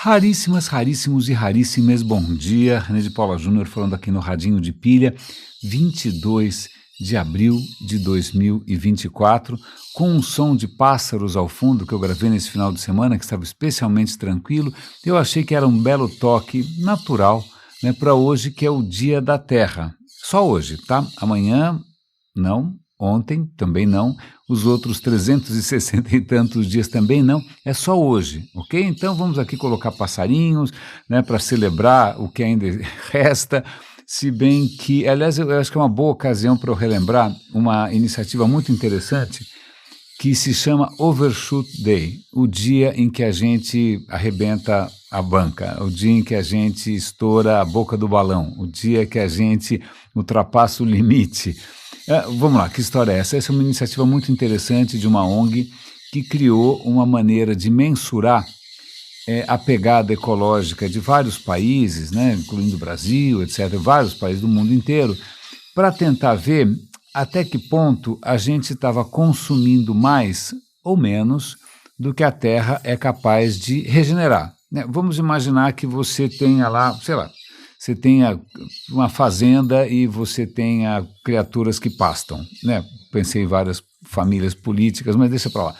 Raríssimas, raríssimos e raríssimas, bom dia. René de Paula Júnior falando aqui no Radinho de Pilha, 22 de abril de 2024, com um som de pássaros ao fundo que eu gravei nesse final de semana, que estava especialmente tranquilo. Eu achei que era um belo toque natural, né, para hoje, que é o Dia da Terra. Só hoje, tá? Amanhã, não. Ontem também não, os outros 360 e tantos dias também não, é só hoje, ok? Então vamos aqui colocar passarinhos, né, para celebrar o que ainda resta, se bem que, aliás, eu acho que é uma boa ocasião para eu relembrar uma iniciativa muito interessante que se chama Overshoot Day, o dia em que a gente arrebenta a banca, o dia em que a gente estoura a boca do balão, o dia que a gente ultrapassa o limite. Vamos lá, que história é essa? Essa é uma iniciativa muito interessante de uma ONG que criou uma maneira de mensurar a pegada ecológica de vários países, né, incluindo o Brasil, etc., vários países do mundo inteiro, para tentar ver até que ponto a gente estava consumindo mais ou menos do que a Terra é capaz de regenerar, né? Vamos imaginar que você tenha lá, sei lá, você tenha uma fazenda e você tenha criaturas que pastam, né? Pensei em várias famílias políticas, mas deixa para lá.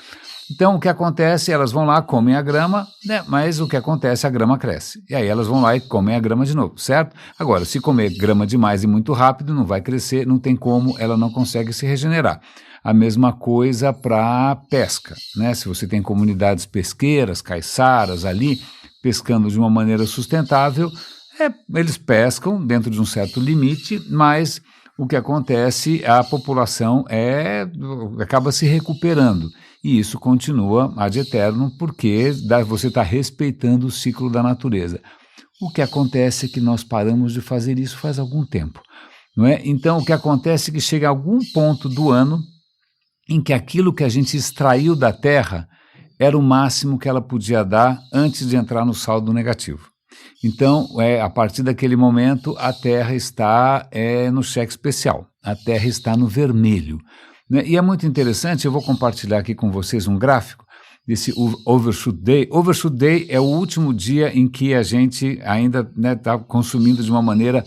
Então, o que acontece, elas vão lá, comem a grama, né? Mas o que acontece, a grama cresce. E aí elas vão lá e comem a grama de novo, certo? Agora, se comer grama demais e muito rápido, não vai crescer, não tem como, ela não consegue se regenerar. A mesma coisa para pesca, né? Se você tem comunidades pesqueiras, caiçaras ali, pescando de uma maneira sustentável, eles pescam dentro de um certo limite, mas o que acontece, a população acaba se recuperando. E isso continua ad eterno, porque você está respeitando o ciclo da natureza. O que acontece é que nós paramos de fazer isso faz algum tempo, não é? Então, o que acontece é que chega a algum ponto do ano em que aquilo que a gente extraiu da terra era o máximo que ela podia dar antes de entrar no saldo negativo. Então, a partir daquele momento, a Terra está no cheque especial, a Terra está no vermelho, né? E é muito interessante, eu vou compartilhar aqui com vocês um gráfico desse Overshoot Day. Overshoot Day é o último dia em que a gente ainda está consumindo de uma maneira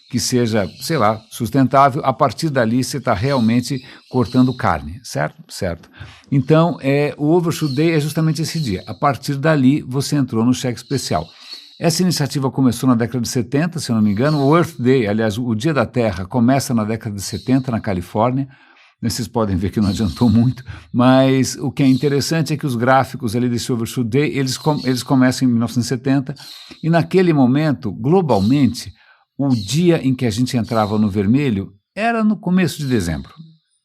que seja, sei lá, sustentável. A partir dali você está realmente cortando carne, certo? Certo. Então, o Overshoot Day é justamente esse dia. A partir dali você entrou no cheque especial. Essa iniciativa começou na década de 70, se eu não me engano. O Earth Day, aliás, o Dia da Terra, começa na década de 70, na Califórnia. Vocês podem ver que não adiantou muito, mas o que é interessante é que os gráficos ali desse Overshoot Day, eles começam em 1970, e naquele momento, globalmente, o dia em que a gente entrava no vermelho era no começo de dezembro.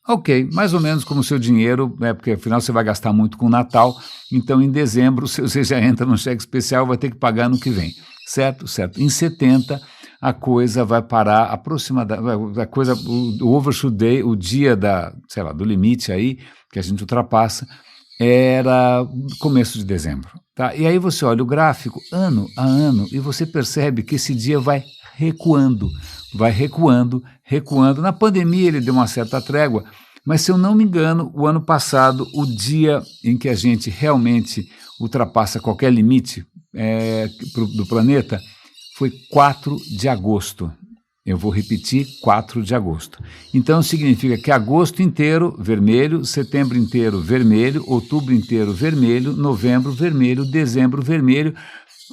Ok, mais ou menos como o seu dinheiro, porque afinal você vai gastar muito com o Natal, então em dezembro você já entra no cheque especial, vai ter que pagar no que vem, certo? Certo. Em 70 a coisa vai parar aproximadamente, o Overshoot Day, o dia do limite aí, que a gente ultrapassa, era começo de dezembro, tá? E aí você olha o gráfico ano a ano e você percebe que esse dia vai recuando. Na pandemia ele deu uma certa trégua, mas se eu não me engano, o ano passado, o dia em que a gente realmente ultrapassa qualquer limite do planeta foi 4 de agosto. Eu vou repetir, 4 de agosto. Então significa que agosto inteiro, vermelho, setembro inteiro, vermelho, outubro inteiro, vermelho, novembro, vermelho, dezembro, vermelho.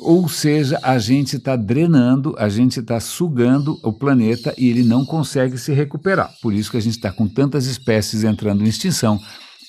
Ou seja, a gente está drenando, a gente está sugando o planeta e ele não consegue se recuperar. Por isso que a gente está com tantas espécies entrando em extinção,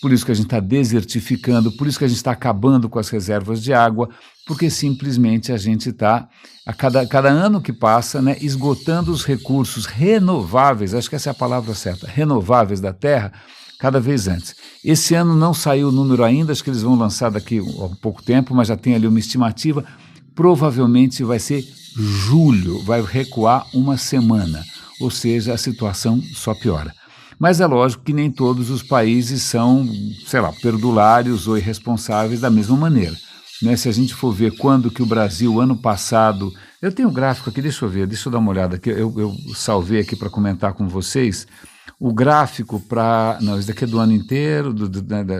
por isso que a gente está desertificando, por isso que a gente está acabando com as reservas de água, porque simplesmente a gente está, a cada ano que passa, né, esgotando os recursos renováveis, acho que essa é a palavra certa, renováveis da Terra, cada vez antes. Esse ano não saiu o número ainda, acho que eles vão lançar daqui a pouco tempo, mas já tem ali uma estimativa. Provavelmente vai ser julho, vai recuar uma semana, ou seja, a situação só piora. Mas é lógico que nem todos os países são, sei lá, perdulários ou irresponsáveis da mesma maneira, né? Se a gente for ver quando que o Brasil, ano passado... Eu tenho um gráfico aqui, deixa eu dar uma olhada aqui, eu salvei aqui para comentar com vocês o gráfico para... Não, isso daqui é do ano inteiro,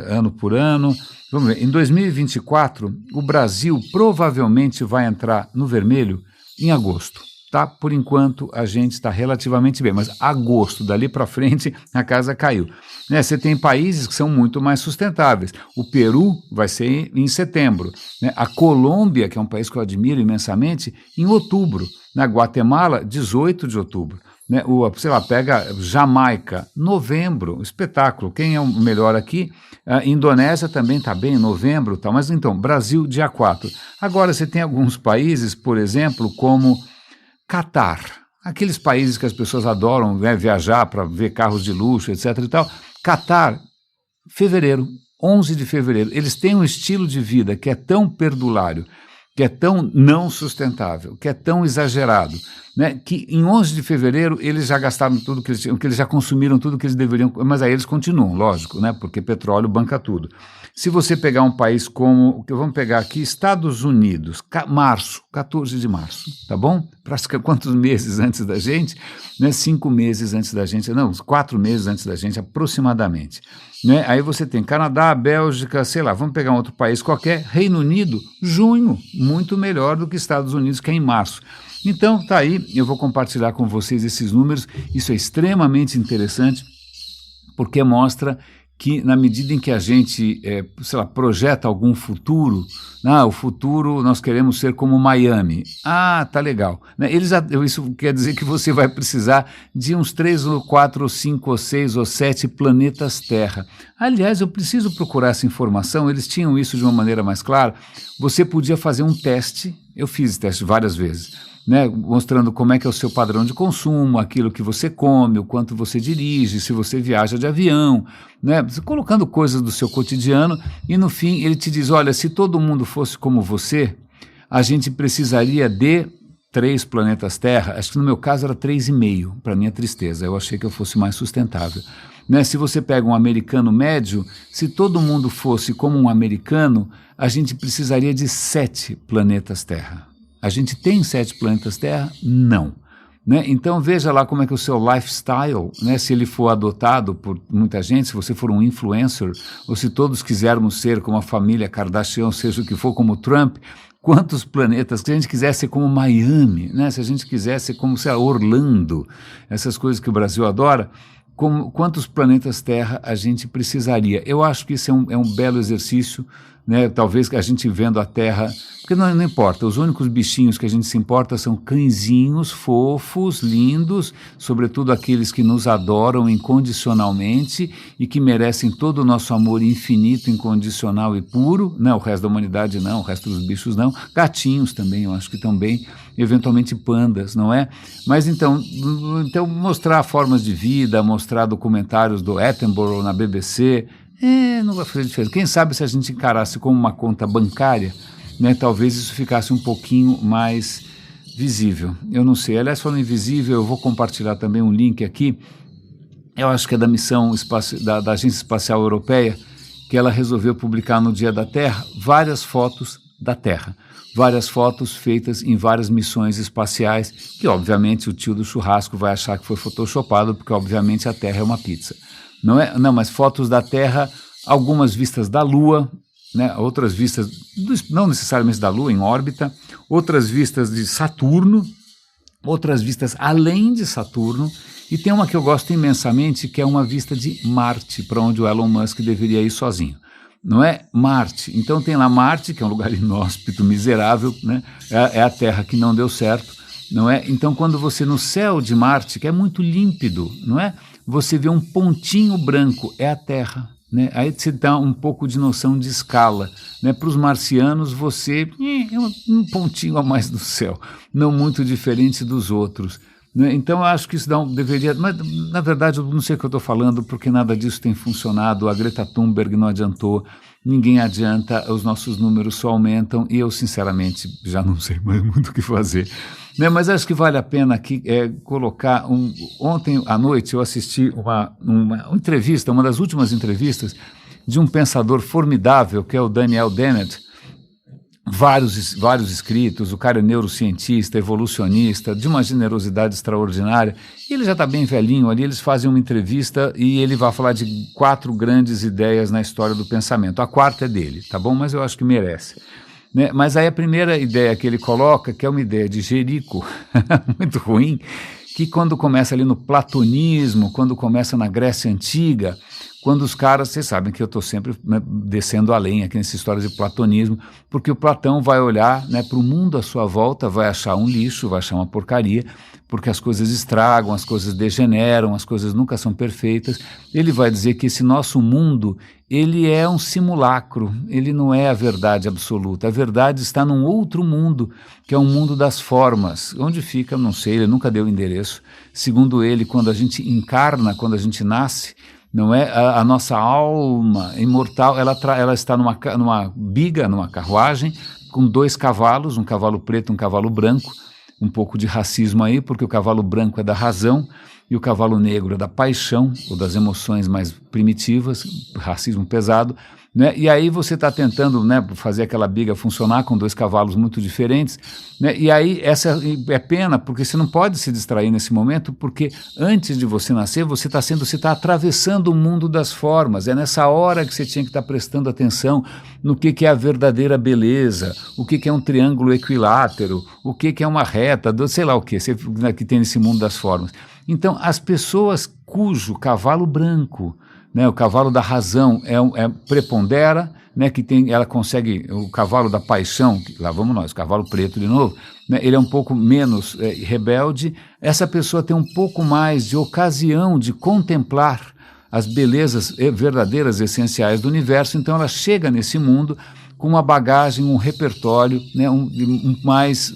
ano por ano. Vamos ver, em 2024, o Brasil provavelmente vai entrar no vermelho em agosto. Tá? Por enquanto, a gente está relativamente bem, mas agosto, dali para frente, a casa caiu. Né? Você tem países que são muito mais sustentáveis. O Peru vai ser em setembro. Né? A Colômbia, que é um país que eu admiro imensamente, em outubro. Na Guatemala, 18 de outubro. Né? Sei lá, pega Jamaica, novembro, espetáculo. Quem é o melhor aqui? A Indonésia também está bem, novembro, tá? Mas então, Brasil, dia 4. Agora, você tem alguns países, por exemplo, como Catar, aqueles países que as pessoas adoram, né, viajar para ver carros de luxo, etc. e tal. Catar, fevereiro, 11 de fevereiro. Eles têm um estilo de vida que é tão perdulário, que é tão não sustentável, que é tão exagerado, né, que em 11 de fevereiro eles já gastaram tudo que eles tinham, que eles já consumiram tudo que eles deveriam, mas aí eles continuam, lógico, né, porque petróleo banca tudo. Se você pegar um país como, vamos pegar aqui, Estados Unidos, março, 14 de março, tá bom? Quantos meses antes da gente? Né? 5 meses antes da gente, não, 4 meses antes da gente, aproximadamente. Né? Aí você tem Canadá, Bélgica, sei lá, vamos pegar um outro país qualquer, Reino Unido, junho, muito melhor do que Estados Unidos, que é em março. Então, tá aí, eu vou compartilhar com vocês esses números, isso é extremamente interessante, porque mostra que na medida em que a gente, sei lá, projeta algum futuro, o futuro nós queremos ser como Miami. Ah, tá legal. Né? Isso quer dizer que você vai precisar de uns 3 ou 4 ou 5 ou 6 ou 7 planetas Terra. Aliás, eu preciso procurar essa informação, eles tinham isso de uma maneira mais clara. Você podia fazer um teste, eu fiz esse teste várias vezes, né, mostrando como é que é o seu padrão de consumo, aquilo que você come, o quanto você dirige, se você viaja de avião, né, colocando coisas do seu cotidiano, e no fim ele te diz, olha, se todo mundo fosse como você, a gente precisaria de 3 planetas Terra, acho que no meu caso era 3,5, para minha tristeza, eu achei que eu fosse mais sustentável. Né, se você pega um americano médio, se todo mundo fosse como um americano, a gente precisaria de 7 planetas Terra. A gente tem 7 planetas Terra? Não. Né? Então veja lá como é que o seu lifestyle, né, se ele for adotado por muita gente, se você for um influencer, ou se todos quisermos ser como a família Kardashian, seja o que for, como Trump, quantos planetas, se a gente quisesse ser como Miami, né, se a gente quisesse ser como, sei lá, Orlando, essas coisas que o Brasil adora, quantos planetas Terra a gente precisaria? Eu acho que isso é um belo exercício, né? Talvez a gente vendo a Terra, porque não importa, os únicos bichinhos que a gente se importa são cãezinhos fofos, lindos, sobretudo aqueles que nos adoram incondicionalmente e que merecem todo o nosso amor infinito, incondicional e puro, né? O resto da humanidade não, o resto dos bichos não, gatinhos também, eu acho que também, eventualmente pandas, não é? Mas então mostrar formas de vida, mostrar documentários do Attenborough na BBC, não vai fazer diferença. Quem sabe se a gente encarasse como uma conta bancária, né, talvez isso ficasse um pouquinho mais visível. Eu não sei. Aliás, falando invisível, eu vou compartilhar também um link aqui. Eu acho que é da missão da Agência Espacial Europeia, que ela resolveu publicar no Dia da Terra várias fotos da Terra. Várias fotos feitas em várias missões espaciais, que obviamente o tio do churrasco vai achar que foi photoshopado, porque obviamente a Terra é uma pizza. Não, mas fotos da Terra, algumas vistas da Lua, né, outras vistas, não necessariamente da Lua, em órbita, outras vistas de Saturno, outras vistas além de Saturno, e tem uma que eu gosto imensamente, que é uma vista de Marte, para onde o Elon Musk deveria ir sozinho. Não é? Marte. Então tem lá Marte, que é um lugar inóspito, miserável, né? É a Terra que não deu certo, não é? Então quando você no céu de Marte, que é muito límpido, não é? Você vê um pontinho branco, é a Terra. Né? Aí você dá um pouco de noção de escala. Né? Para os marcianos, você é um pontinho a mais do céu, não muito diferente dos outros. Né? Então, eu acho que isso deveria... Mas, na verdade, eu não sei o que eu estou falando, porque nada disso tem funcionado. A Greta Thunberg não adiantou, ninguém adianta, os nossos números só aumentam, e eu, sinceramente, já não sei mais muito o que fazer. Né, mas acho que vale a pena aqui colocar... Ontem à noite eu assisti uma entrevista, uma das últimas entrevistas, de um pensador formidável, que é o Daniel Dennett, vários escritos, o cara é neurocientista, evolucionista, de uma generosidade extraordinária, e ele já está bem velhinho ali, eles fazem uma entrevista e ele vai falar de 4 grandes ideias na história do pensamento. A quarta é dele, tá bom? Mas eu acho que merece. Né? Mas aí a primeira ideia que ele coloca, que é uma ideia de Jerico, muito ruim, que quando começa ali no platonismo, quando começa na Grécia Antiga, quando os caras, vocês sabem que eu estou sempre, né, descendo além aqui nessa história de platonismo, porque o Platão vai olhar, né, para o mundo à sua volta, vai achar um lixo, vai achar uma porcaria, porque as coisas estragam, as coisas degeneram, as coisas nunca são perfeitas. Ele vai dizer que esse nosso mundo, ele é um simulacro, ele não é a verdade absoluta. A verdade está num outro mundo, que é um mundo das formas. Onde fica, não sei, ele nunca deu endereço. Segundo ele, quando a gente encarna, quando a gente nasce, não é a nossa alma imortal, ela está numa biga, numa carruagem, com 2 cavalos, um cavalo preto e um cavalo branco, um pouco de racismo aí, porque o cavalo branco é da razão e o cavalo negro é da paixão, ou das emoções mais primitivas, racismo pesado, né? E aí você está tentando, né, fazer aquela biga funcionar com 2 cavalos muito diferentes, né? E aí essa é pena, porque você não pode se distrair nesse momento, porque antes de você nascer, você está atravessando o mundo das formas, é nessa hora que você tinha que estar prestando atenção no que é a verdadeira beleza, o que é um triângulo equilátero, o que é uma reta, sei lá o que, que tem nesse mundo das formas. Então, as pessoas cujo cavalo branco, né, o cavalo da razão prepondera, né, ela consegue, o cavalo da paixão, lá vamos nós, o cavalo preto de novo, né, ele é um pouco menos rebelde, essa pessoa tem um pouco mais de ocasião de contemplar as belezas verdadeiras, essenciais do universo, então ela chega nesse mundo com uma bagagem, um repertório, né, mais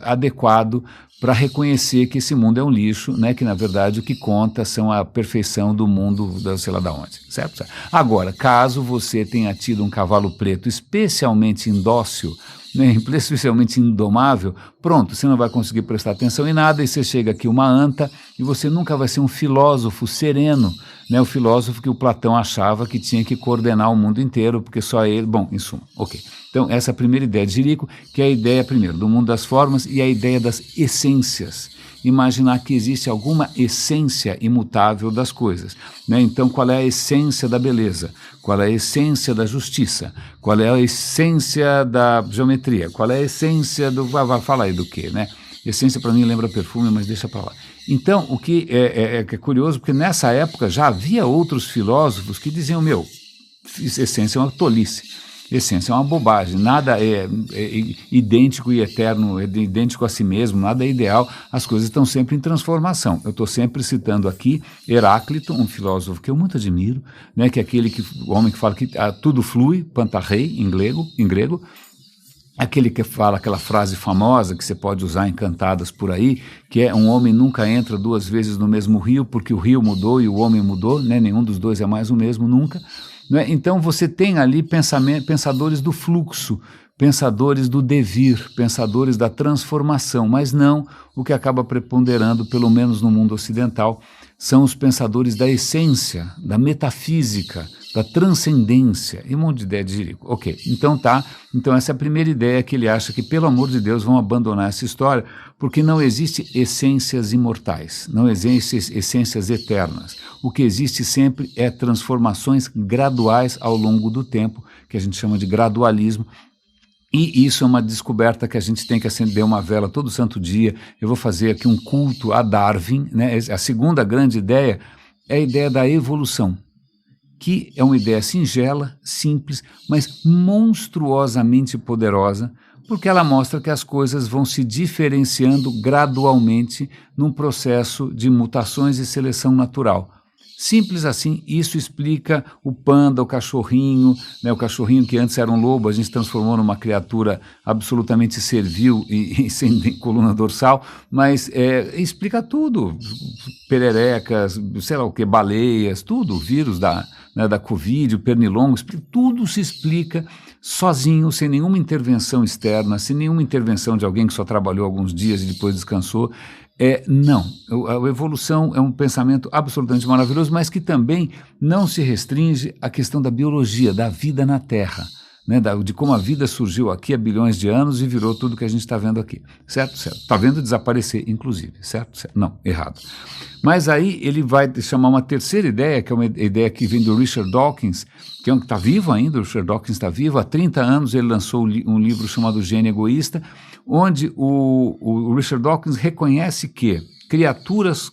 adequado para reconhecer que esse mundo é um lixo, né, que na verdade o que conta são a perfeição do mundo, sei lá de onde, certo? Agora, caso você tenha tido um cavalo preto especialmente indócil, né, especialmente indomável, pronto, você não vai conseguir prestar atenção em nada e você chega aqui uma anta e você nunca vai ser um filósofo sereno, né, o filósofo que o Platão achava que tinha que coordenar o mundo inteiro, porque só ele, bom, em suma, ok. Então, essa é a primeira ideia de Jerico, que é a ideia, primeiro, do mundo das formas e a ideia das essências. Imaginar que existe alguma essência imutável das coisas, né? Então, qual é a essência da beleza? Qual é a essência da justiça? Qual é a essência da geometria? Qual é a essência do... Vai falar aí do quê, né? Essência, para mim, lembra perfume, mas deixa para lá. Então, o que é curioso, porque nessa época já havia outros filósofos que diziam, essência é uma tolice. Essência é uma bobagem, nada é idêntico e eterno, é idêntico a si mesmo, nada é ideal, as coisas estão sempre em transformação. Eu estou sempre citando aqui Heráclito, um filósofo que eu muito admiro, né, que é o homem que fala que tudo flui, pantarrei, em grego, aquele que fala aquela frase famosa que você pode usar em cantadas por aí, que é: um homem nunca entra 2 vezes no mesmo rio, porque o rio mudou e o homem mudou, né? Nenhum dos dois é mais o mesmo nunca. Né? Então você tem ali pensadores do fluxo, pensadores do devir, pensadores da transformação, mas não o que acaba preponderando, pelo menos no mundo ocidental, são os pensadores da essência, da metafísica, da transcendência, e um monte de ideia de Jerico. Ok, então essa é a primeira ideia, que ele acha que, pelo amor de Deus, vão abandonar essa história, porque não existe essências imortais, não existem essências eternas. O que existe sempre é transformações graduais ao longo do tempo, que a gente chama de gradualismo. E isso é uma descoberta que a gente tem que acender uma vela todo santo dia. Eu vou fazer aqui um culto a Darwin, né? A segunda grande ideia é a ideia da evolução, que é uma ideia singela, simples, mas monstruosamente poderosa, porque ela mostra que as coisas vão se diferenciando gradualmente num processo de mutações e seleção natural. Simples assim, isso explica o panda, o cachorrinho, né, o cachorrinho que antes era um lobo, a gente transformou numa criatura absolutamente servil e sem coluna dorsal, mas explica tudo, pererecas, sei lá o que, baleias, tudo, o vírus da Covid, o pernilongo, tudo se explica sozinho, sem nenhuma intervenção externa, sem nenhuma intervenção de alguém que só trabalhou alguns dias e depois descansou. Não, a evolução é um pensamento absolutamente maravilhoso, mas que também não se restringe à questão da biologia, da vida na Terra. né, de como a vida surgiu aqui há bilhões de anos e virou tudo que a gente está vendo aqui, certo? Certo. Está vendo desaparecer, inclusive, certo? Certo? Não, errado. Mas aí ele vai chamar uma terceira ideia, que é uma ideia que vem do Richard Dawkins, que é um que está vivo ainda. O Richard Dawkins está vivo. Há 30 anos ele lançou um livro chamado Gênio Egoísta, onde o Richard Dawkins reconhece que criaturas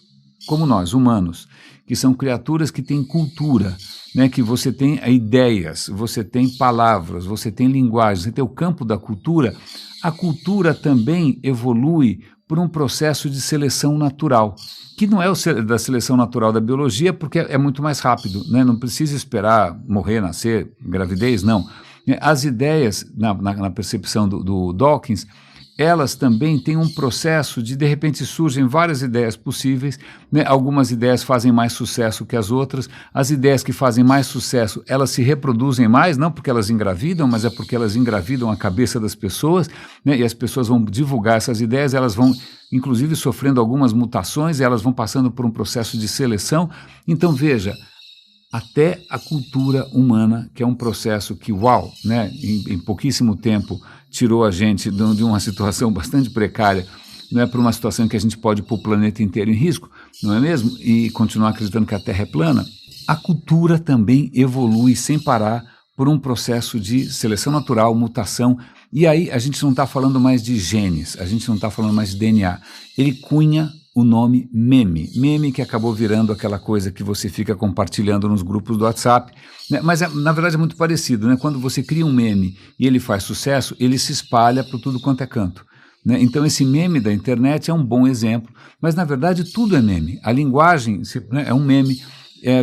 como nós, humanos, que são criaturas que têm cultura, né, que você tem ideias, você tem palavras, você tem linguagem, você tem o campo da cultura, a cultura também evolui por um processo de seleção natural, que não é da seleção natural da biologia, porque é muito mais rápido, né? Não precisa esperar morrer, nascer, gravidez, não. As ideias, na percepção do Dawkins, elas também têm um processo de repente surgem várias ideias possíveis, né? Algumas ideias fazem mais sucesso que as outras, as ideias que fazem mais sucesso, elas se reproduzem mais, não porque elas engravidam, mas é porque elas engravidam a cabeça das pessoas, né? E as pessoas vão divulgar essas ideias, elas vão inclusive sofrendo algumas mutações, elas vão passando por um processo de seleção. Então veja, até a cultura humana, que é um processo que, uau, né, em pouquíssimo tempo tirou a gente de uma situação bastante precária, não é, para uma situação em que a gente pode pôr o planeta inteiro em risco, não é mesmo? E continuar acreditando que a Terra é plana. A cultura também evolui sem parar por um processo de seleção natural, mutação, e aí a gente não está falando mais de genes, a gente não está falando mais de DNA. Ele cunha o nome meme que acabou virando aquela coisa que você fica compartilhando nos grupos do WhatsApp, né? Mas na verdade é muito parecido, né? Quando você cria um meme e ele faz sucesso, ele se espalha por tudo quanto é canto, né? Então esse meme da internet é um bom exemplo, mas na verdade tudo é meme. A linguagem, né, é um meme,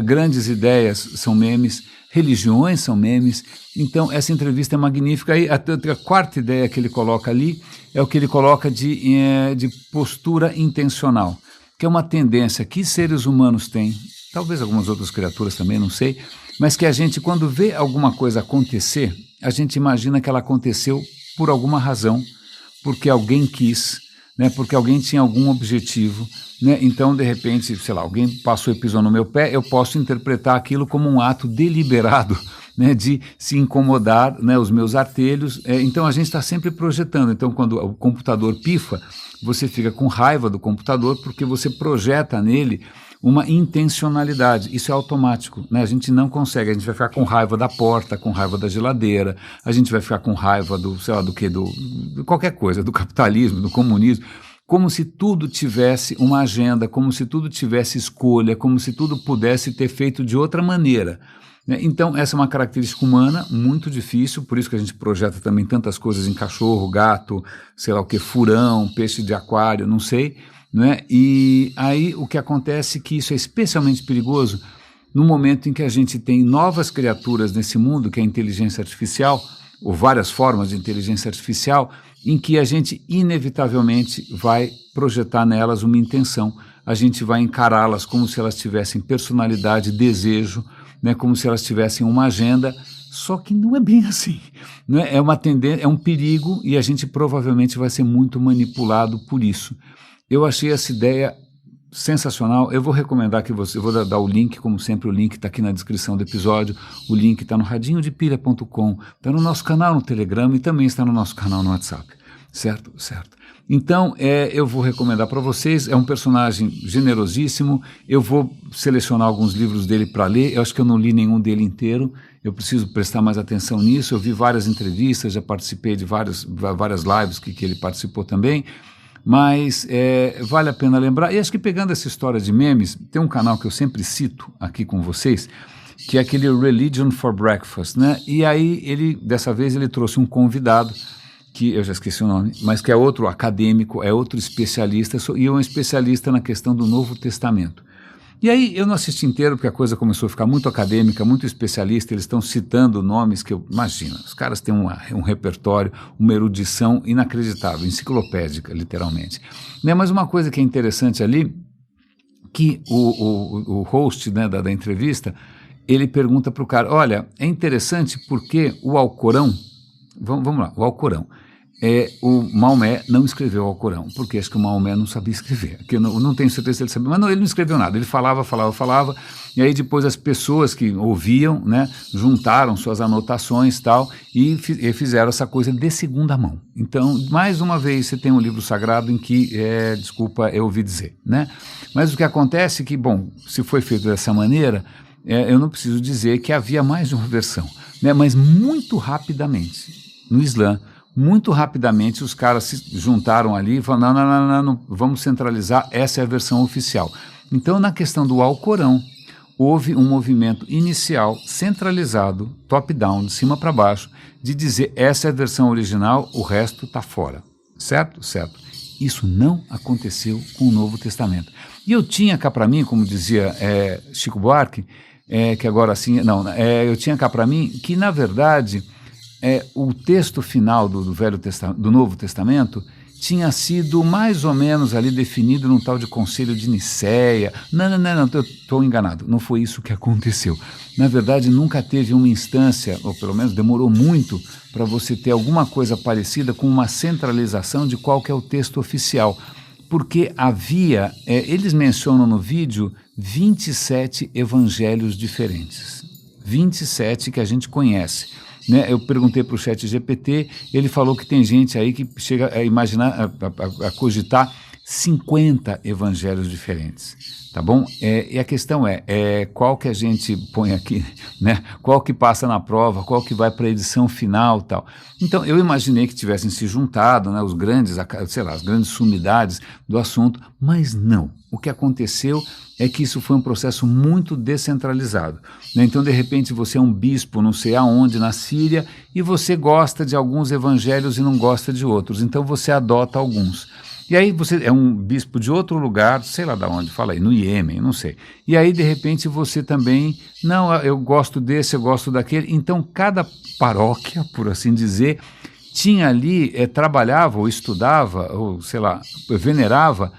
grandes ideias são memes, religiões são memes. Então essa entrevista é magnífica. Aí a quarta ideia que ele coloca ali é o que ele coloca de postura intencional, que é uma tendência que seres humanos têm, talvez algumas outras criaturas também, não sei, mas que a gente, quando vê alguma coisa acontecer, a gente imagina que ela aconteceu por alguma razão, porque alguém quis, né, porque alguém tinha algum objetivo, né? Então, de repente, sei lá, alguém passou e pisou no meu pé, eu posso interpretar aquilo como um ato deliberado, né, de se incomodar, né, os meus artelhos. Então a gente está sempre projetando. Então quando o computador pifa, você fica com raiva do computador porque você projeta nele uma intencionalidade. Isso é automático, né? A gente não consegue, a gente vai ficar com raiva da porta, com raiva da geladeira, a gente vai ficar com raiva do, sei lá, de qualquer coisa, do capitalismo, do comunismo, como se tudo tivesse uma agenda, como se tudo tivesse escolha, como se tudo pudesse ter feito de outra maneira. Então essa é uma característica humana muito difícil, por isso que a gente projeta também tantas coisas em cachorro, gato, sei lá o que, furão, peixe de aquário, não sei, né? E aí o que acontece é que isso é especialmente perigoso no momento em que a gente tem novas criaturas nesse mundo, que é a inteligência artificial, ou várias formas de inteligência artificial, em que a gente inevitavelmente vai projetar nelas uma intenção, a gente vai encará-las como se elas tivessem personalidade, desejo, né, como se elas tivessem uma agenda, só que não é bem assim, né? É uma tendência, é um perigo e a gente provavelmente vai ser muito manipulado por isso. Eu achei essa ideia sensacional. Eu vou recomendar que eu vou dar o link, como sempre o link está aqui na descrição do episódio, o link está no radinhodepilha.com, está no nosso canal no Telegram e também está no nosso canal no WhatsApp, certo? Certo. Então, eu vou recomendar para vocês, é um personagem generosíssimo, eu vou selecionar alguns livros dele para ler, eu acho que eu não li nenhum dele inteiro, eu preciso prestar mais atenção nisso, eu vi várias entrevistas, já participei de várias lives que ele participou também, mas vale a pena lembrar, e acho que pegando essa história de memes, tem um canal que eu sempre cito aqui com vocês, que é aquele Religion for Breakfast, né? E aí, dessa vez, ele trouxe um convidado, que eu já esqueci o nome, mas que é outro acadêmico, é outro especialista, e é um especialista na questão do Novo Testamento. E aí eu não assisti inteiro, porque a coisa começou a ficar muito acadêmica, muito especialista, eles estão citando nomes que imagina, os caras têm um repertório, uma erudição inacreditável, enciclopédica, literalmente. Né? Mas uma coisa que é interessante ali, que o host, né, da entrevista, ele pergunta para o cara, olha, é interessante porque o Alcorão, vamos lá, o Alcorão, o Maomé não escreveu o Alcorão, porque acho que o Maomé não sabia escrever, que eu não tenho certeza se ele sabia, mas não, ele não escreveu nada, ele falava, e aí depois as pessoas que ouviam, né, juntaram suas anotações e tal, e fizeram essa coisa de segunda mão. Então, mais uma vez, você tem um livro sagrado em que, desculpa, eu ouvi dizer, né, mas o que acontece é que, bom, se foi feito dessa maneira, eu não preciso dizer que havia mais de uma versão, né, mas muito rapidamente, no Islã, muito rapidamente os caras se juntaram ali e falaram, não, vamos centralizar, essa é a versão oficial. Então, na questão do Alcorão, houve um movimento inicial, centralizado, top-down, de cima para baixo, de dizer, essa é a versão original, o resto está fora. Certo? Certo. Isso não aconteceu com o Novo Testamento. E eu tinha cá para mim, como dizia Chico Buarque, que agora assim, eu tinha cá para mim que, na verdade, o texto final do Novo Testamento tinha sido mais ou menos ali definido num tal de Concílio de Nicéia. Não, eu estou enganado, não foi isso que aconteceu. Na verdade, nunca teve uma instância, ou pelo menos demorou muito, para você ter alguma coisa parecida com uma centralização de qual que é o texto oficial. Porque havia, eles mencionam no vídeo, 27 evangelhos diferentes. 27 que a gente conhece. Né, eu perguntei para o ChatGPT, ele falou que tem gente aí que chega a imaginar, a cogitar 50 evangelhos diferentes, tá bom? E a questão qual que a gente põe aqui, né? Qual que passa na prova, qual que vai para a edição final, tal. Então, eu imaginei que tivessem se juntado, né, os grandes, as grandes sumidades do assunto, mas não. O que aconteceu é que isso foi um processo muito descentralizado, né? Então, de repente, você é um bispo não sei aonde, na Síria, e você gosta de alguns evangelhos e não gosta de outros, então você adota alguns. E aí você é um bispo de outro lugar, sei lá de onde, fala aí, no Iêmen, não sei. E aí, de repente, você também, não, eu gosto desse, eu gosto daquele. Então, cada paróquia, por assim dizer, tinha ali, trabalhava ou estudava, ou sei lá, venerava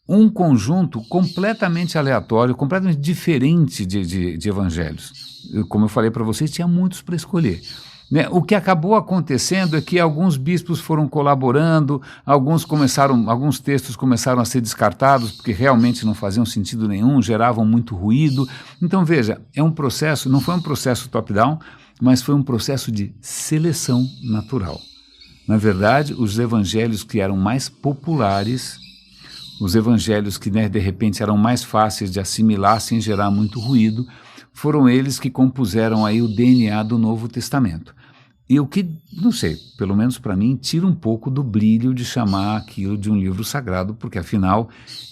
um conjunto completamente aleatório, completamente diferente de evangelhos. Como eu falei para vocês, tinha muitos para escolher. Né? O que acabou acontecendo é que alguns bispos foram colaborando, alguns textos começaram a ser descartados porque realmente não faziam sentido nenhum, geravam muito ruído. Então, veja, não foi um processo top-down, mas foi um processo de seleção natural. Na verdade, os evangelhos que eram mais populares, os evangelhos que, né, de repente eram mais fáceis de assimilar sem gerar muito ruído, foram eles que compuseram aí o DNA do Novo Testamento. E o que, não sei, pelo menos para mim, tira um pouco do brilho de chamar aquilo de um livro sagrado, porque afinal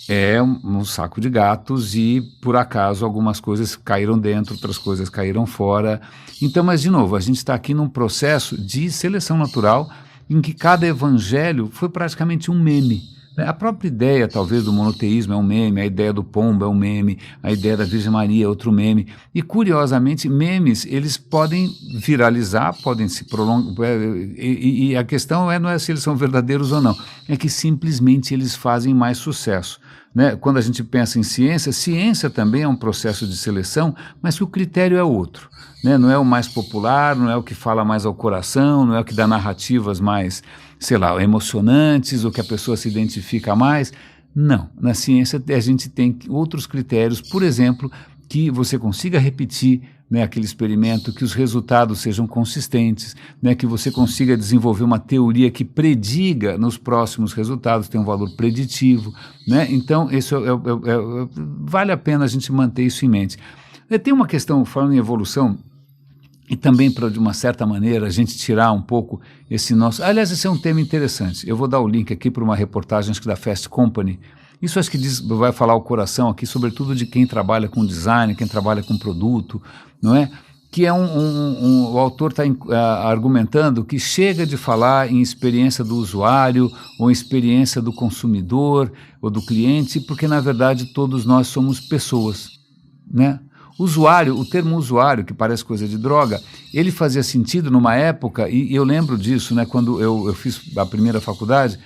é um saco de gatos e, por acaso, algumas coisas caíram dentro, outras coisas caíram fora. Então, mas de novo, a gente está aqui num processo de seleção natural em que cada evangelho foi praticamente um meme. A própria ideia, talvez, do monoteísmo é um meme, a ideia do pombo é um meme, a ideia da Virgem Maria é outro meme. E, curiosamente, memes, eles podem viralizar, podem se prolongar, e a questão não é se eles são verdadeiros ou não, é que simplesmente eles fazem mais sucesso. Né? Quando a gente pensa em ciência também é um processo de seleção, mas que o critério é outro. Né? Não é o mais popular, não é o que fala mais ao coração, não é o que dá narrativas mais, sei lá, emocionantes, ou que a pessoa se identifica mais. Não, na ciência a gente tem outros critérios, por exemplo, que você consiga repetir, né, aquele experimento, que os resultados sejam consistentes, né, que você consiga desenvolver uma teoria que prediga nos próximos resultados, tem um valor preditivo, né? Então isso vale a pena a gente manter isso em mente. Tem uma questão, falando em evolução, e também para, de uma certa maneira, a gente tirar um pouco esse nosso... Aliás, esse é um tema interessante. Eu vou dar o link aqui para uma reportagem, acho que da Fast Company. Isso acho que vai falar o coração aqui, sobretudo de quem trabalha com design, quem trabalha com produto, não é? Que é o autor está argumentando que chega de falar em experiência do usuário ou experiência do consumidor ou do cliente, porque, na verdade, todos nós somos pessoas, né? Usuário, o termo usuário, que parece coisa de droga, ele fazia sentido numa época, e eu lembro disso, né, quando eu fiz a primeira faculdade,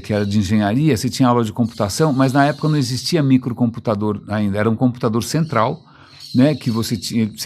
que era de engenharia, você tinha aula de computação, mas na época não existia microcomputador ainda, era um computador central, né, que você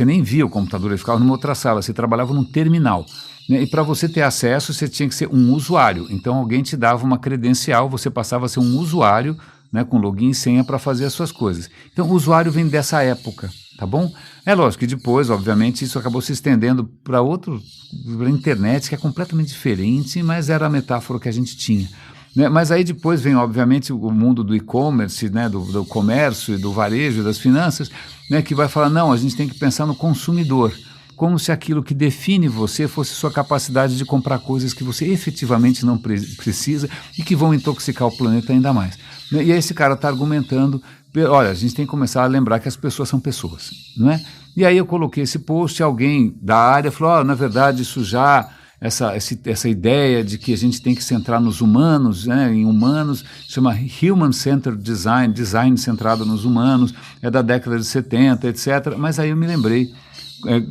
nem via o computador, ele ficava numa outra sala, você trabalhava num terminal. né? E para você ter acesso, você tinha que ser um usuário. Então alguém te dava uma credencial, você passava a ser um usuário, né, com login e senha para fazer as suas coisas. Então o usuário vem dessa época, tá bom? É lógico que depois, obviamente, isso acabou se estendendo para a internet, que é completamente diferente, mas era a metáfora que a gente tinha. Né? Mas aí depois vem, obviamente, o mundo do e-commerce, né, do comércio e do varejo, das finanças, né, que vai falar, não, a gente tem que pensar no consumidor, como se aquilo que define você fosse sua capacidade de comprar coisas que você efetivamente não precisa e que vão intoxicar o planeta ainda mais. E aí esse cara está argumentando, olha, a gente tem que começar a lembrar que as pessoas são pessoas, não é? E aí eu coloquei esse post, alguém da área falou, na verdade isso já, essa ideia de que a gente tem que centrar nos humanos, né, em humanos, chama Human Centered Design, design centrado nos humanos, é da década de 70, etc. Mas aí eu me lembrei,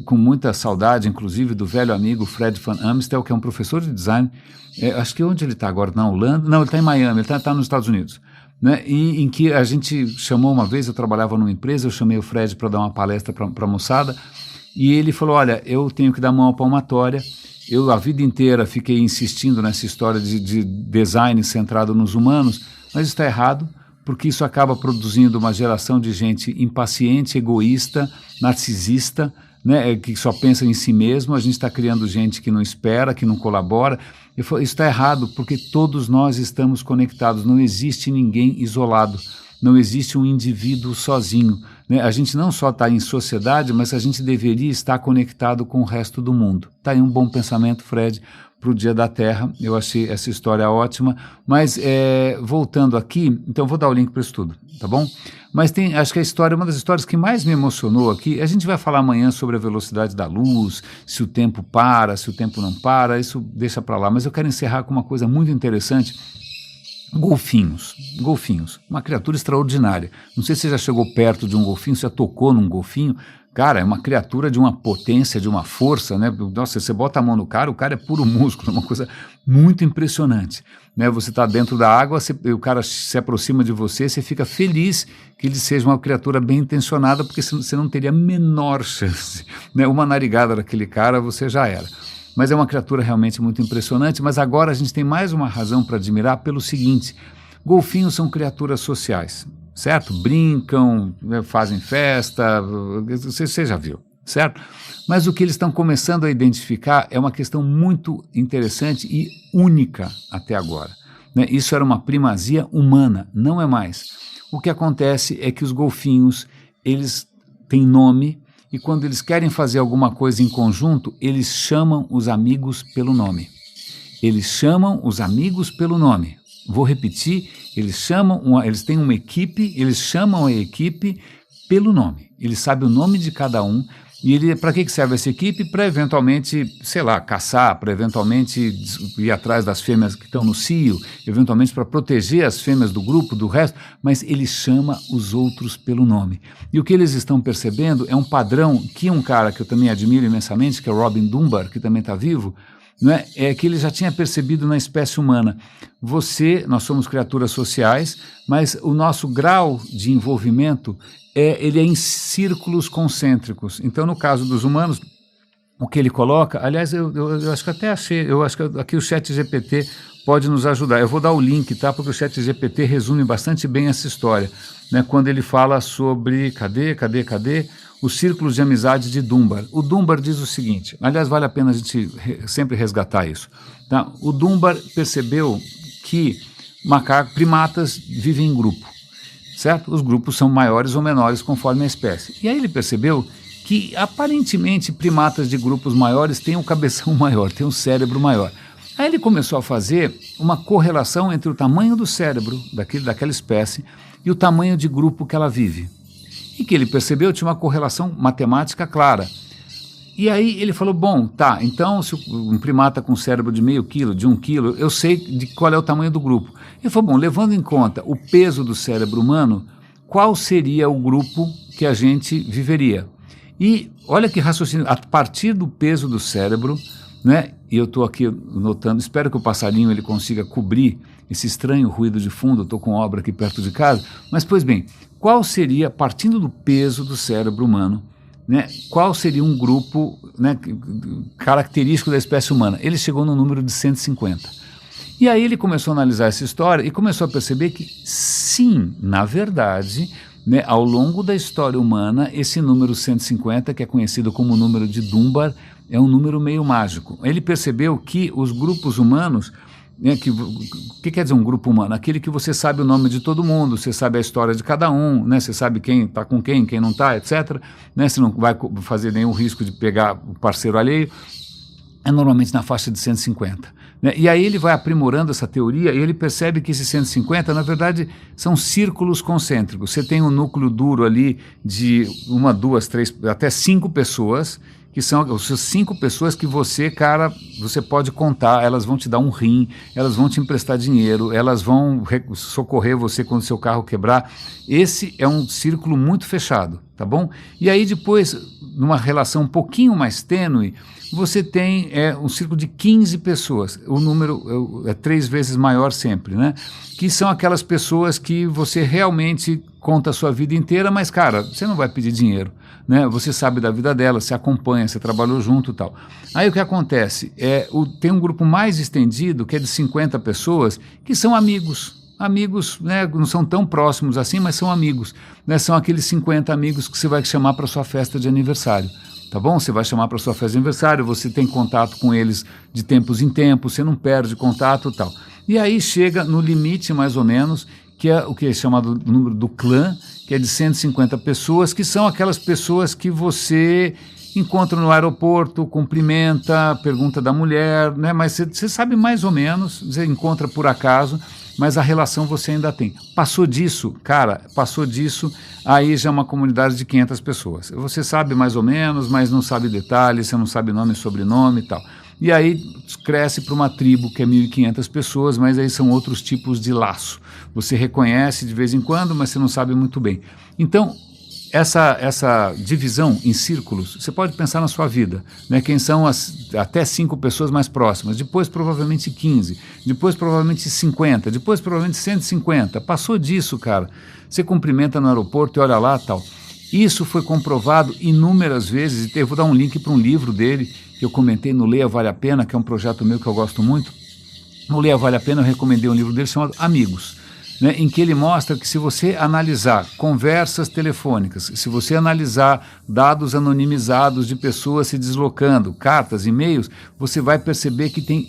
com muita saudade, inclusive, do velho amigo Fred Van Amstel, que é um professor de design, acho que onde ele está agora, na Holanda? Não, ele está em Miami, ele está nos Estados Unidos. Né, e em que a gente chamou uma vez, eu trabalhava numa empresa, eu chamei o Fred para dar uma palestra para a moçada, e ele falou, olha, eu tenho que dar mão à palmatória, eu a vida inteira fiquei insistindo nessa história de design centrado nos humanos, mas isso está errado, porque isso acaba produzindo uma geração de gente impaciente, egoísta, narcisista, né, que só pensa em si mesmo, a gente está criando gente que não espera, que não colabora. Isso está errado, porque todos nós estamos conectados, não existe ninguém isolado, não existe um indivíduo sozinho. Né? A gente não só está em sociedade, mas a gente deveria estar conectado com o resto do mundo. Está aí um bom pensamento, Fred, para o Dia da Terra, eu achei essa história ótima, mas voltando aqui, então eu vou dar o link para isso tudo, tá bom? Mas acho que a história, uma das histórias que mais me emocionou aqui, a gente vai falar amanhã sobre a velocidade da luz, se o tempo para, se o tempo não para, isso deixa para lá, mas eu quero encerrar com uma coisa muito interessante. Golfinhos, uma criatura extraordinária. Não sei se você já chegou perto de um golfinho, você já tocou num golfinho. Cara, é uma criatura de uma potência, de uma força, né? Nossa, você bota a mão no cara, o cara é puro músculo, é uma coisa muito impressionante. Né? Você está dentro da água, o cara se aproxima de você, você fica feliz que ele seja uma criatura bem intencionada, porque você não teria a menor chance. Né? Uma narigada daquele cara, você já era. Mas é uma criatura realmente muito impressionante, mas agora a gente tem mais uma razão para admirar pelo seguinte, golfinhos são criaturas sociais, certo? Brincam, fazem festa, você já viu, certo? Mas o que eles estão começando a identificar é uma questão muito interessante e única até agora. Né? Isso era uma primazia humana, não é mais. O que acontece é que os golfinhos, eles têm nome, e quando eles querem fazer alguma coisa em conjunto, eles chamam os amigos pelo nome. Eles chamam os amigos pelo nome. Vou repetir, eles têm uma equipe, eles chamam a equipe pelo nome. Eles sabem o nome de cada um. E para que serve essa equipe? Para eventualmente, sei lá, caçar, para eventualmente ir atrás das fêmeas que estão no cio, eventualmente para proteger as fêmeas do grupo, do resto, mas ele chama os outros pelo nome. E o que eles estão percebendo é um padrão que um cara que eu também admiro imensamente, que é o Robin Dunbar, que também está vivo, né, é que ele já tinha percebido na espécie humana. Nós somos criaturas sociais, mas o nosso grau de envolvimento ele é em círculos concêntricos. Então, no caso dos humanos, o que ele coloca, aliás, eu acho que até achei, eu acho que aqui o ChatGPT pode nos ajudar. Eu vou dar o link, tá? Porque o ChatGPT resume bastante bem essa história, né? Quando ele fala sobre, cadê? Os círculos de amizade de Dunbar. O Dunbar diz o seguinte, aliás, vale a pena a gente sempre resgatar isso. Tá? O Dunbar percebeu que primatas vivem em grupo, certo? Os grupos são maiores ou menores conforme a espécie. E aí ele percebeu que, aparentemente, primatas de grupos maiores têm um cabeção maior, têm um cérebro maior. Aí ele começou a fazer uma correlação entre o tamanho do cérebro daquela espécie e o tamanho de grupo que ela vive. E que ele percebeu tinha uma correlação matemática clara. E aí ele falou, bom, tá, então se um primata com cérebro de meio quilo, de 1 quilo, eu sei de qual é o tamanho do grupo. Ele falou, bom, levando em conta o peso do cérebro humano, qual seria o grupo que a gente viveria? E olha que raciocínio, a partir do peso do cérebro, né, e eu estou aqui notando, espero que o passarinho ele consiga cobrir esse estranho ruído de fundo, eu estou com obra aqui perto de casa, mas pois bem, qual seria, partindo do peso do cérebro humano, né, qual seria um grupo, né, característico da espécie humana. Ele chegou no número de 150. E aí ele começou a analisar essa história e começou a perceber que, sim, na verdade, né, ao longo da história humana, esse número 150, que é conhecido como o número de Dunbar, é um número meio mágico. Ele percebeu que os grupos humanos, né, o que quer dizer um grupo humano? Aquele que você sabe o nome de todo mundo, você sabe a história de cada um, né, você sabe quem está com quem não está, etc. Né, você não vai fazer nenhum risco de pegar o parceiro alheio. É normalmente na faixa de 150. Né? E aí ele vai aprimorando essa teoria e ele percebe que esses 150, na verdade, são círculos concêntricos. Você tem um núcleo duro ali de 1, 2, 3, até 5 pessoas, que são as 5 pessoas que você, cara, você pode contar, elas vão te dar um rim, elas vão te emprestar dinheiro, elas vão socorrer você quando seu carro quebrar. Esse é um círculo muito fechado, tá bom? E aí depois, numa relação um pouquinho mais tênue, você tem um círculo de 15 pessoas, o número é 3 vezes maior sempre, né? Que são aquelas pessoas que você realmente conta a sua vida inteira, mas, cara, você não vai pedir dinheiro, né? Você sabe da vida dela, você acompanha, você trabalhou junto e tal. Aí o que acontece? Tem um grupo mais estendido, que é de 50 pessoas, que são amigos. Amigos, né, não são tão próximos assim, mas são amigos, né? São aqueles 50 amigos que você vai chamar para sua festa de aniversário. Tá bom? Você vai chamar para sua festa de aniversário, você tem contato com eles de tempos em tempos, você não perde contato e tal. E aí chega no limite, mais ou menos, que é o que é chamado do número do clã, que é de 150 pessoas, que são aquelas pessoas que você encontra no aeroporto, cumprimenta, pergunta da mulher, né? Mas você sabe mais ou menos, você encontra por acaso, mas a relação você ainda tem. Passou disso, cara, aí já é uma comunidade de 500 pessoas. Você sabe mais ou menos, mas não sabe detalhes, você não sabe nome e sobrenome e tal. E aí cresce para uma tribo que é 1.500 pessoas, mas aí são outros tipos de laço. Você reconhece de vez em quando, mas você não sabe muito bem. Então, essa divisão em círculos, você pode pensar na sua vida, né? Quem são até 5 pessoas mais próximas, depois provavelmente 15, depois provavelmente 50, depois provavelmente 150. Passou disso, cara. Você cumprimenta no aeroporto e olha lá, tal. Isso foi comprovado inúmeras vezes, e eu vou dar um link para um livro dele, que eu comentei no Leia Vale a Pena, que é um projeto meu que eu gosto muito. No Leia Vale a Pena eu recomendei um livro dele chamado Amigos, né, em que ele mostra que se você analisar conversas telefônicas, se você analisar dados anonimizados de pessoas se deslocando, cartas, e-mails, você vai perceber que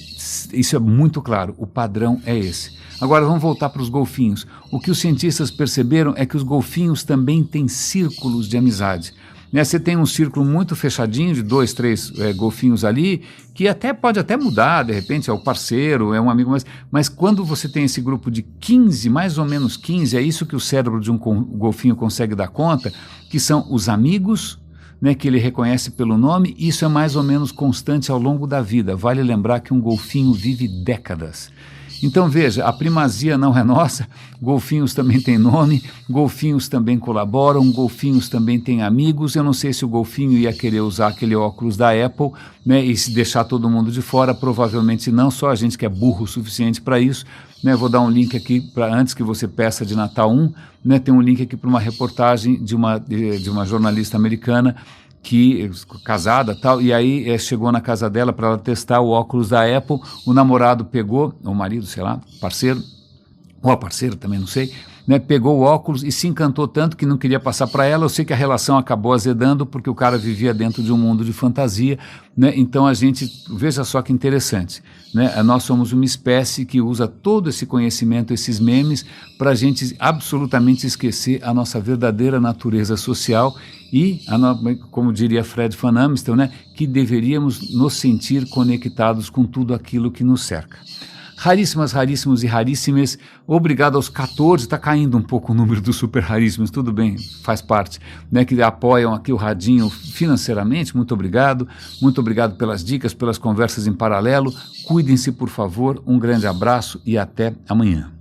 isso é muito claro, o padrão é esse. Agora vamos voltar para os golfinhos. O que os cientistas perceberam é que os golfinhos também têm círculos de amizade. Né, você tem um círculo muito fechadinho de 2, 3 golfinhos ali, que pode até mudar, de repente é o parceiro, é um amigo, mas quando você tem esse grupo de 15, mais ou menos 15, é isso que o cérebro de um golfinho consegue dar conta, que são os amigos, né, que ele reconhece pelo nome, e isso é mais ou menos constante ao longo da vida. Vale lembrar que um golfinho vive décadas. Então veja, a primazia não é nossa, golfinhos também têm nome, golfinhos também colaboram, golfinhos também têm amigos. Eu não sei se o golfinho ia querer usar aquele óculos da Apple, né, e se deixar todo mundo de fora, provavelmente não, só a gente que é burro o suficiente para isso. Né, vou dar um link aqui, antes que você peça de Natal 1, né, tem um link aqui para uma reportagem de uma jornalista americana, casada tal, e aí chegou na casa dela para ela testar o óculos da Apple, o namorado pegou, o marido, sei lá, parceiro, ou a parceira também, não sei, né, pegou o óculos e se encantou tanto que não queria passar para ela. Eu sei que a relação acabou azedando porque o cara vivia dentro de um mundo de fantasia, né, então a gente, veja só que interessante, né, nós somos uma espécie que usa todo esse conhecimento, esses memes, para a gente absolutamente esquecer a nossa verdadeira natureza social e, como diria Fred Van Amstel, né, que deveríamos nos sentir conectados com tudo aquilo que nos cerca. Raríssimas, raríssimos e raríssimas, obrigado aos 14, está caindo um pouco o número dos super raríssimos, tudo bem, faz parte, né, que apoiam aqui o Radinho financeiramente, muito obrigado pelas dicas, pelas conversas em paralelo, cuidem-se por favor, um grande abraço e até amanhã.